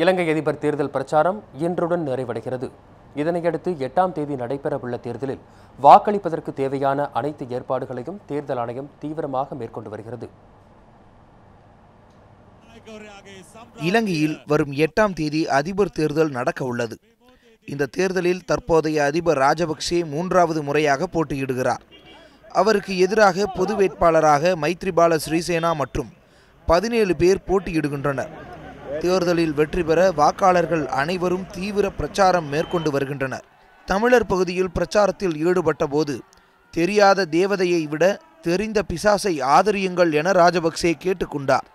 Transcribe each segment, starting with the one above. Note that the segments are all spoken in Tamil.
இலங்கை அதிபர் தேர்தல் பிரச்சாரம் இன்றுடன் நிறைவடைகிறது. இதனையடுத்து 8ஆம் தேதி நடைபெறவுள்ள தேர்தலில் வாக்களிப்பதற்கு தேவையான அனைத்து ஏற்பாடுகளையும் தேர்தல் ஆணையம் தீவிரமாக மேற்கொண்டு வருகிறது. இலங்கையில் வரும் 8ஆம் தேதி அதிபர் தேர்தல் நடக்க உள்ளது. இந்த தேர்தலில் தற்போதைய அதிபர் ராஜபக்சே 3வது முறையாக போட்டியிடுகிறார். அவருக்கு எதிராக பொது வேட்பாளராக மைத்ரிபால சிறிசேனா மற்றும் 17 பேர் போட்டியிடுகின்றனர். தேர்தலில் வெற்றி பெற வாக்காளர்கள் அனைவரும் தீவிர பிரச்சாரம் மேற்கொண்டு வருகின்றனர். தமிழர் பகுதியில் பிரச்சாரத்தில் ஈடுபட்ட போது தெரியாத தேவதையை விட தெரிந்த பிசாசை ஆதரியுங்கள் என ராஜபக்சே கேட்டுக்கொண்டார்.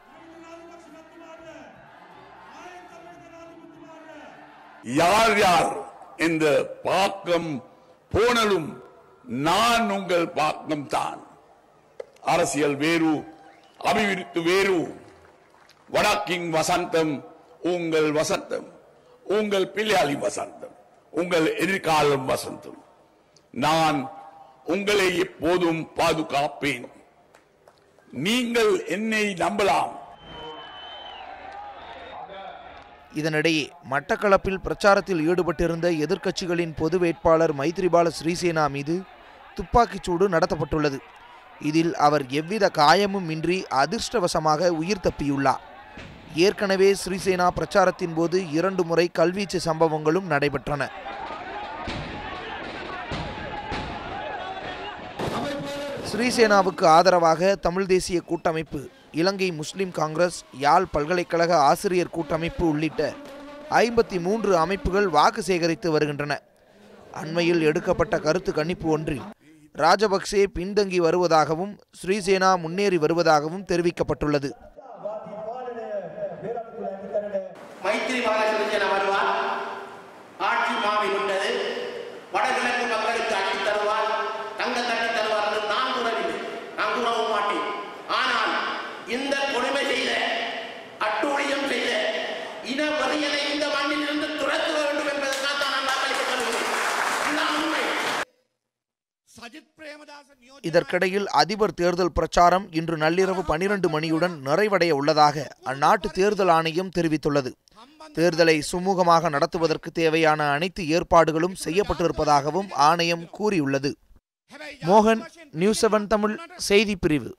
யார் யார் இந்த பாக்கம் போனலும் நான் உங்கள் பாக்கம் தான். அரசியல் வேறு, அபிவிருத்தி வேறு. வடக்கின் வசந்தம் உங்கள் வசந்தம், உங்கள் பிள்ளையாளி வசந்தம், உங்கள் எதிர்காலம் வசந்தம். நான் உங்களை எப்போதும் பாதுகாப்பேன். நீங்கள் என்னை நம்பலாம். இதனிடையே மட்டக்களப்பில் பிரச்சாரத்தில் ஈடுபட்டிருந்த எதிர்க்கட்சிகளின் பொது வேட்பாளர் மைத்ரிபால சிறிசேனா மீது துப்பாக்கிச்சூடு நடத்தப்பட்டுள்ளது. இதில் அவர் எவ்வித காயமும் இன்றி அதிர்ஷ்டவசமாக உயிர் தப்பியுள்ளார். ஏற்கனவே சிறிசேனா பிரச்சாரத்தின் போது 2 முறை கல்வீச்சு சம்பவங்களும் நடைபெற்றன. சிறிசேனாவுக்கு ஆதரவாக தமிழ் தேசிய கூட்டமைப்பு, இலங்கை முஸ்லிம் காங்கிரஸ், யாழ் பல்கலைக்கழக ஆசிரியர் கூட்டமைப்பு உள்ளிட்ட 53 அமைப்புகள் வாக்கு சேகரித்து வருகின்றன. அண்மையில் எடுக்கப்பட்ட கருத்து கணிப்பு ஒன்றில் ராஜபக்சே பின்தங்கி வருவதாகவும் சிறிசேனா முன்னேறி வருவதாகவும் தெரிவிக்கப்பட்டுள்ளது. மைத்ரிபால சிறிசேனா வருவார், ஆட்சி மாறி விட்டது, வடகிழக்கு மக்களுக்கு அள்ளி தருவார், தங்க தட்டி தருவார் என்று நான் கூறவில்லை, நான் கூறவும் மாட்டேன். ஆனால் இந்த கொடுமை செய்த, அட்டூழியம் செய்த இன வரியனை இந்த மண்ணில் இருந்து துரத்த வேண்டும் என்பதற்காக நான் வாக்களிக்கப் போகிறேன். இதுதான் உண்மை. இதற்கிடையில் அதிபர் தேர்தல் பிரச்சாரம் இன்று நள்ளிரவு 12 மணியுடன் நிறைவடைய உள்ளதாக அந்நாட்டு தேர்தல் ஆணையம் தெரிவித்துள்ளது. தேர்தலை சுமூகமாக நடத்துவதற்கு தேவையான அனைத்து ஏற்பாடுகளும் செய்யப்பட்டிருப்பதாகவும் ஆணையம் கூறியுள்ளது. மோகன், நியூஸ் 7 தமிழ் செய்தி பிரிவு.